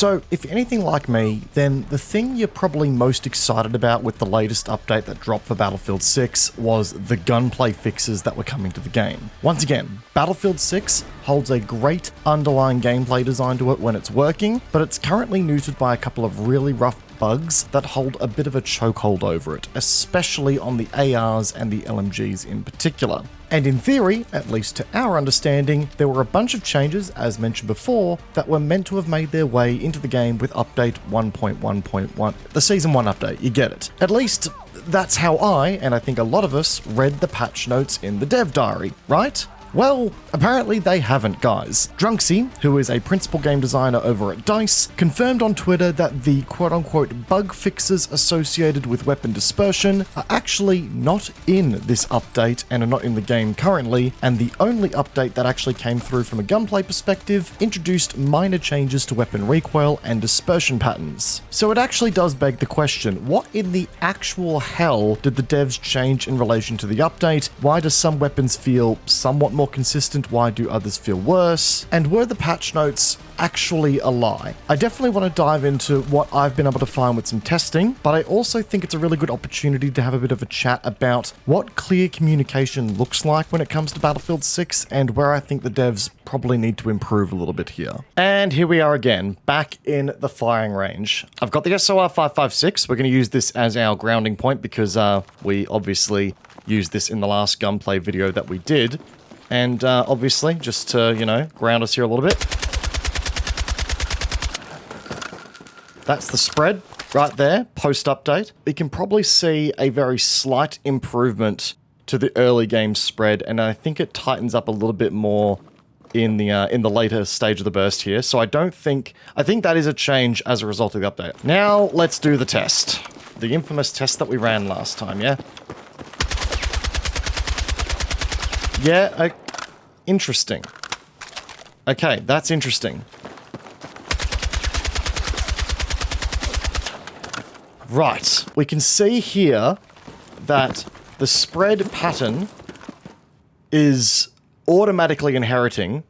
So if you're anything like me, then the thing you're probably most excited about with the latest update that dropped for Battlefield 6 was the gunplay fixes that were coming to the game. Once again, Battlefield 6 holds a great underlying gameplay design to it when it's working, but it's currently neutered by a couple of really rough bugs that hold a bit of a chokehold over it, especially on the ARs and the LMGs in particular. And in theory, at least to our understanding, there were a bunch of changes, as mentioned before, that were meant to have made their way into the game with update 1.1.1, the Season 1 update, you get it. At least, that's how I, and I think a lot of us, read the patch notes in the dev diary, right? Well, apparently they haven't, guys. Drunksy, who is a principal game designer over at DICE, confirmed on Twitter that the quote-unquote bug fixes associated with weapon dispersion are actually not in this update and are not in the game currently, and the only update that actually came through from a gunplay perspective introduced minor changes to weapon recoil and dispersion patterns. So it actually does beg the question, what in the actual hell did the devs change in relation to the update? Why do some weapons feel somewhat more consistent? Why do others feel worse? And were the patch notes actually a lie? I definitely want to dive into what I've been able to find with some testing, but I also think it's a really good opportunity to have a bit of a chat about what clear communication looks like when it comes to Battlefield 6 and where I think the devs probably need to improve a little bit here. And here we are again, back in the firing range. I've got the SOR 556. We're going to use this as our grounding point because we obviously used this in the last gunplay video that we did. And obviously, just to, you know, ground us here a little bit. That's the spread right there, post-update. You can probably see a very slight improvement to the early game spread, and I think it tightens up a little bit more in the later stage of the burst here. So I think that is a change as a result of the update. Now, let's do the test. The infamous test that we ran last time, yeah? Yeah, interesting. Okay, that's interesting. Right, we can see here that the spread pattern is automatically inheriting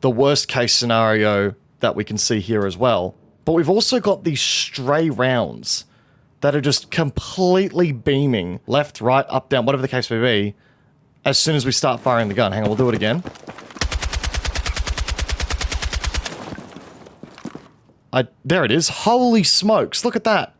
the worst case scenario that we can see here as well. But we've also got these stray rounds that are just completely beaming left, right, up, down, whatever the case may be, as soon as we start firing the gun. Hang on, we'll do it again. There it is. Holy smokes, look at that.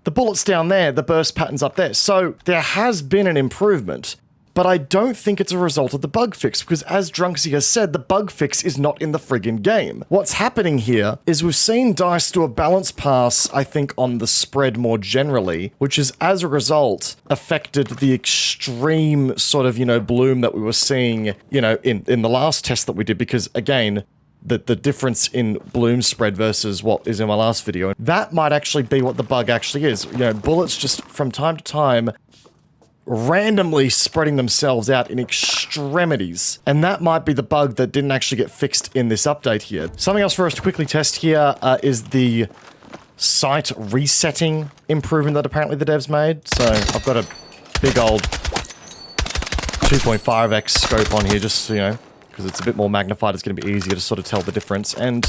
The bullet's down there, the burst pattern's up there. So there has been an improvement, but I don't think it's a result of the bug fix, because as Drunksy has said, the bug fix is not in the friggin' game. What's happening here is we've seen DICE do a balance pass, I think, on the spread more generally, which has, as a result, affected the extreme sort of, you know, bloom that we were seeing, you know, in the last test that we did, because, again, the difference in bloom spread versus what is in my last video, that might actually be what the bug actually is. You know, bullets just, from time to time, randomly spreading themselves out in extremities. And that might be the bug that didn't actually get fixed in this update here. Something else for us to quickly test here is the sight resetting improvement that apparently the devs made. So I've got a big old 2.5x scope on here, just, you know, because it's a bit more magnified, it's going to be easier to sort of tell the difference. And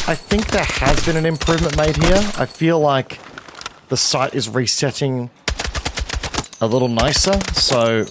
I think there has been an improvement made here. I feel like the sight is resetting a little nicer, so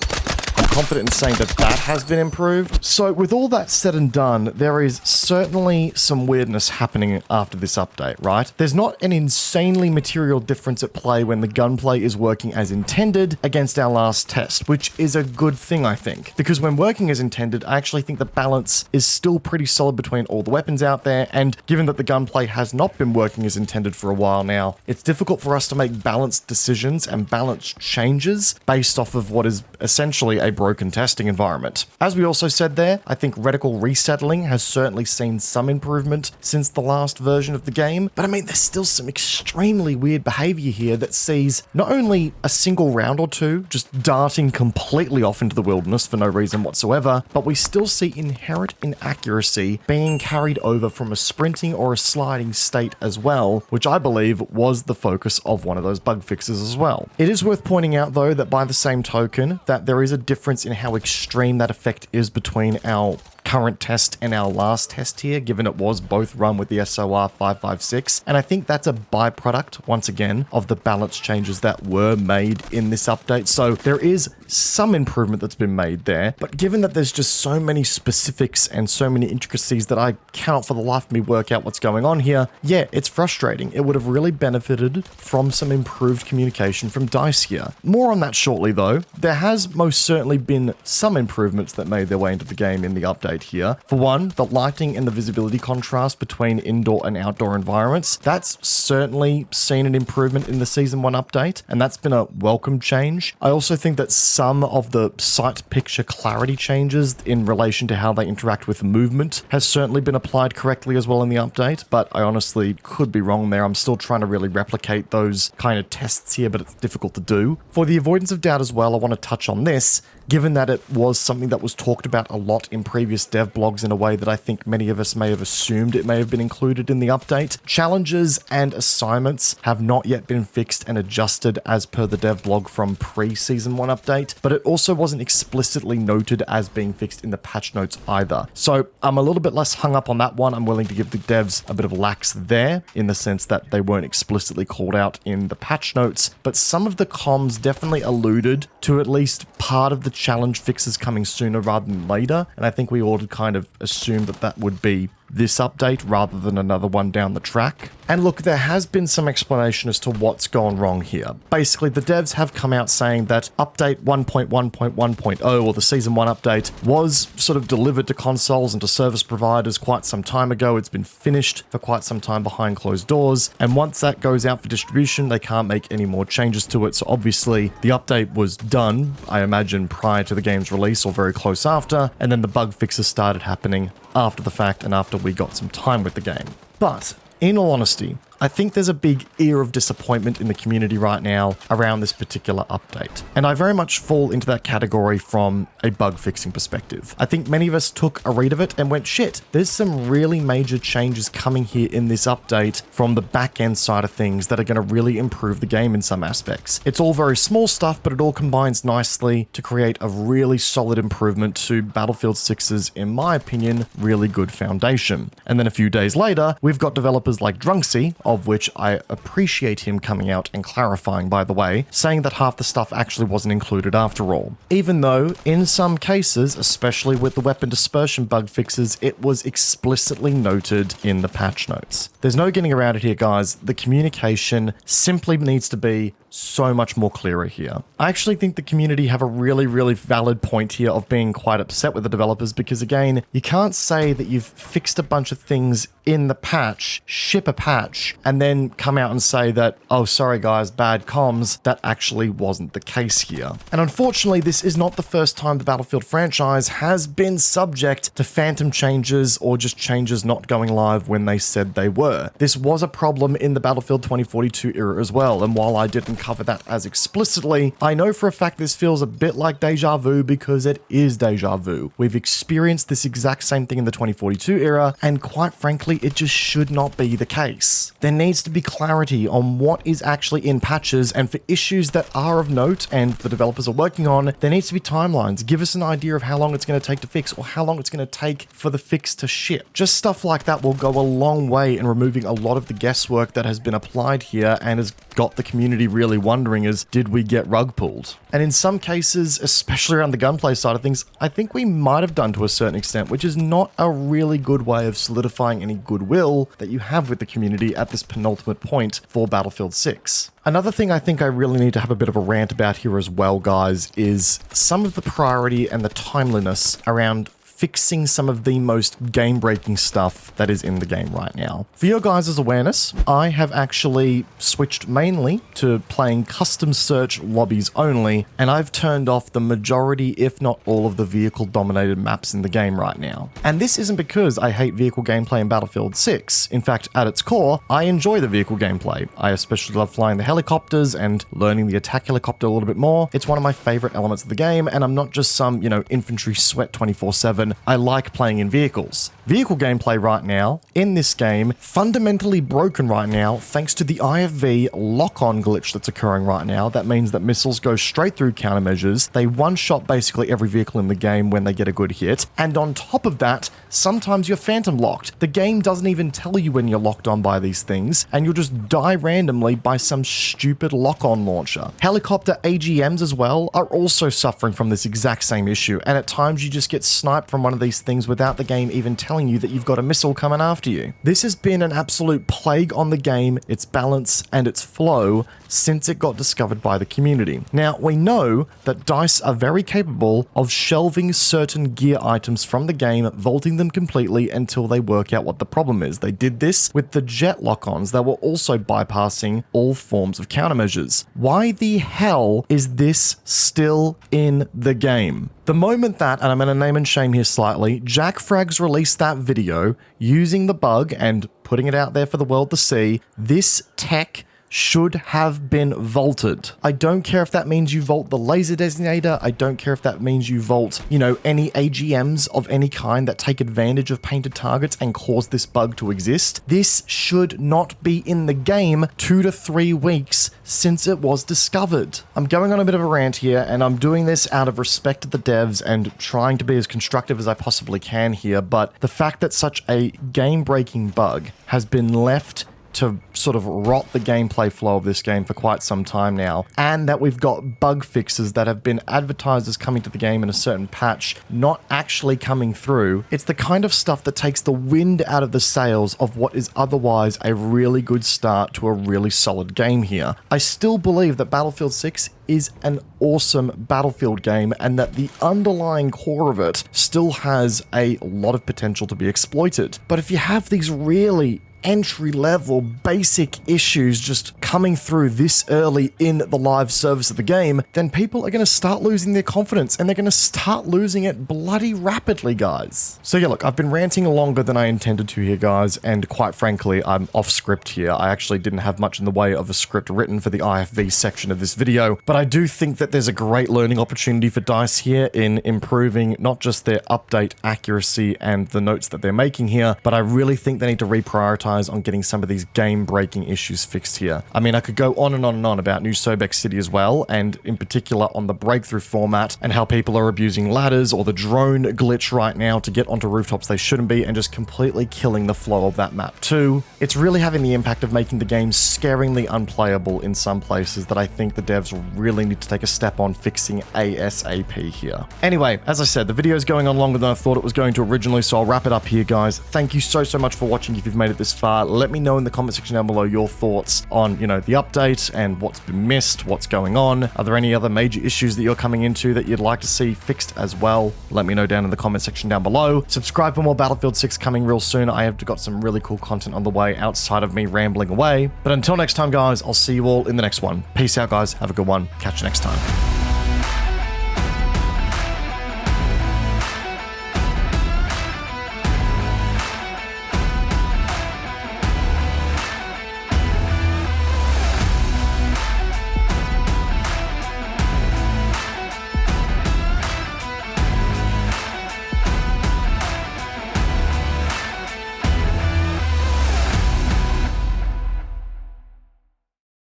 I'm confident in saying that that has been improved. So with all that said and done, there is certainly some weirdness happening after this update, right? There's not an insanely material difference at play when the gunplay is working as intended against our last test, which is a good thing, I think. Because when working as intended, I actually think the balance is still pretty solid between all the weapons out there, and given that the gunplay has not been working as intended for a while now, it's difficult for us to make balanced decisions and balanced changes based off of what is essentially a broken testing environment. As we also said there, I think reticle resettling has certainly seen some improvement since the last version of the game, but I mean, there's still some extremely weird behavior here that sees not only a single round or two just darting completely off into the wilderness for no reason whatsoever, but we still see inherent inaccuracy being carried over from a sprinting or a sliding state as well, which I believe was the focus of one of those bug fixes as well. It is worth pointing out though that by the same token, that there is a difference in how extreme that effect is between our current test and our last test here, given it was both run with the SOR 556. And I think that's a byproduct, once again, of the balance changes that were made in this update. So there is some improvement that's been made there. But given that there's just so many specifics and so many intricacies that I cannot for the life of me work out what's going on here, yeah, it's frustrating. It would have really benefited from some improved communication from DICE here. More on that shortly though. There has most certainly been some improvements that made their way into the game in the update here. For one, the lighting and the visibility contrast between indoor and outdoor environments, that's certainly seen an improvement in the Season 1 update, and that's been a welcome change. I also think that some of the sight picture clarity changes in relation to how they interact with movement has certainly been applied correctly as well in the update, but I honestly could be wrong there. I'm still trying to really replicate those kind of tests here, but it's difficult to do. For the avoidance of doubt as well, I want to touch on this, given that it was something that was talked about a lot in previous dev blogs in a way that I think many of us may have assumed it may have been included in the update. Challenges and assignments have not yet been fixed and adjusted as per the dev blog from pre-Season 1 update, but it also wasn't explicitly noted as being fixed in the patch notes either. So I'm a little bit less hung up on that one. I'm willing to give the devs a bit of lax there in the sense that they weren't explicitly called out in the patch notes, but some of the comms definitely alluded to at least part of the challenge fixes coming sooner rather than later, and I think we ought to kind of assume that that would be this update rather than another one down the track. And look, there has been some explanation as to what's gone wrong here. Basically, the devs have come out saying that update 1.1.1.0, or the Season 1 update, was sort of delivered to consoles and to service providers quite some time ago. It's been finished for quite some time behind closed doors, and once that goes out for distribution, they can't make any more changes to it. So obviously, the update was done, I imagine, prior to the game's release or very close after, and then the bug fixes started happening after the fact and after we got some time with the game. But in all honesty, I think there's a big ear of disappointment in the community right now around this particular update. And I very much fall into that category from a bug fixing perspective. I think many of us took a read of it and went, shit, there's some really major changes coming here in this update from the back end side of things that are going to really improve the game in some aspects. It's all very small stuff, but it all combines nicely to create a really solid improvement to Battlefield 6's, in my opinion, really good foundation. And then a few days later, we've got developers like Drunksy, of which I appreciate him coming out and clarifying, by the way, saying that half the stuff actually wasn't included after all. Even though, in some cases, especially with the weapon dispersion bug fixes, it was explicitly noted in the patch notes. There's no getting around it here, guys. The communication simply needs to be so much more clearer here. I actually think the community have a really, really valid point here of being quite upset with the developers because, again, you can't say that you've fixed a bunch of things in the patch, ship a patch, and then come out and say that, oh, sorry guys, bad comms. That actually wasn't the case here. And unfortunately, this is not the first time the Battlefield franchise has been subject to phantom changes or just changes not going live when they said they were. This was a problem in the Battlefield 2042 era as well, and while I didn't cover that as explicitly, I know for a fact this feels a bit like deja vu because it is deja vu. We've experienced this exact same thing in the 2042 era, and quite frankly, it just should not be the case. There needs to be clarity on what is actually in patches, and for issues that are of note and the developers are working on, there needs to be timelines. Give us an idea of how long it's going to take to fix or how long it's going to take for the fix to ship. Just stuff like that will go a long way in removing a lot of the guesswork that has been applied here and has got the community really wondering is, did we get rug pulled? And in some cases, especially around the gunplay side of things, I think we might have done to a certain extent, which is not a really good way of solidifying any goodwill that you have with the community at this penultimate point for Battlefield 6. Another thing I think I really need to have a bit of a rant about here as well, guys, is some of the priority and the timeliness around fixing some of the most game-breaking stuff that is in the game right now. For your guys' awareness, I have actually switched mainly to playing custom search lobbies only, and I've turned off the majority, if not all, of the vehicle-dominated maps in the game right now. And this isn't because I hate vehicle gameplay in Battlefield 6. In fact, at its core, I enjoy the vehicle gameplay. I especially love flying the helicopters and learning the attack helicopter a little bit more. It's one of my favorite elements of the game, and I'm not just some, infantry sweat 24/7 one, I like playing in vehicles. Vehicle gameplay right now, in this game, fundamentally broken right now thanks to the IFV lock-on glitch that's occurring right now. That means that missiles go straight through countermeasures. They one-shot basically every vehicle in the game when they get a good hit. And on top of that, sometimes you're phantom locked. The game doesn't even tell you when you're locked on by these things, and you'll just die randomly by some stupid lock-on launcher. Helicopter AGMs as well are also suffering from this exact same issue, and at times you just get sniped from one of these things without the game even telling you that you've got a missile coming after you. This has been an absolute plague on the game, its balance and its flow, since it got discovered by the community. Now, we know that DICE are very capable of shelving certain gear items from the game, vaulting them completely until they work out what the problem is. They did this with the jet lock-ons that were also bypassing all forms of countermeasures. Why the hell is this still in the game? The moment that, and I'm going to name and shame here slightly, Jack Frags released that video using the bug and putting it out there for the world to see, this tech should have been vaulted. I don't care if that means you vault the laser designator. I don't care if that means you vault, any AGMs of any kind that take advantage of painted targets and cause this bug to exist. This should not be in the game 2 to 3 weeks since it was discovered. I'm going on a bit of a rant here, and I'm doing this out of respect to the devs and trying to be as constructive as I possibly can here, but the fact that such a game-breaking bug has been left to sort of rot the gameplay flow of this game for quite some time now, and that we've got bug fixes that have been advertised as coming to the game in a certain patch not actually coming through. It's the kind of stuff that takes the wind out of the sails of what is otherwise a really good start to a really solid game here. I still believe that Battlefield 6 is an awesome Battlefield game, and that the underlying core of it still has a lot of potential to be exploited. But if you have these really entry-level basic issues just coming through this early in the live service of the game, then people are going to start losing their confidence, and they're going to start losing it bloody rapidly, guys. So yeah, look, I've been ranting longer than I intended to here, guys, and quite frankly, I'm off script here. I actually didn't have much in the way of a script written for the IFV section of this video, but I do think that there's a great learning opportunity for DICE here in improving not just their update accuracy and the notes that they're making here, but I really think they need to reprioritize on getting some of these game-breaking issues fixed here. I mean, I could go on and on and on about New Sobeck City as well, and in particular on the breakthrough format and how people are abusing ladders or the drone glitch right now to get onto rooftops they shouldn't be, and just completely killing the flow of that map too. It's really having the impact of making the game scaringly unplayable in some places that I think the devs really need to take a step on fixing ASAP here. Anyway, as I said, the video is going on longer than I thought it was going to originally, so I'll wrap it up here, guys. Thank you so much for watching if you've made it this far. Let me know in the comment section down below your thoughts on, the update and what's been missed, what's going on. Are there any other major issues that you're coming into that you'd like to see fixed as well? Let me know down in the comment section down below. Subscribe for more Battlefield 6 coming real soon. I have got some really cool content on the way outside of me rambling away. But until next time, guys, I'll see you all in the next one. Peace out, guys. Have a good one. Catch you next time.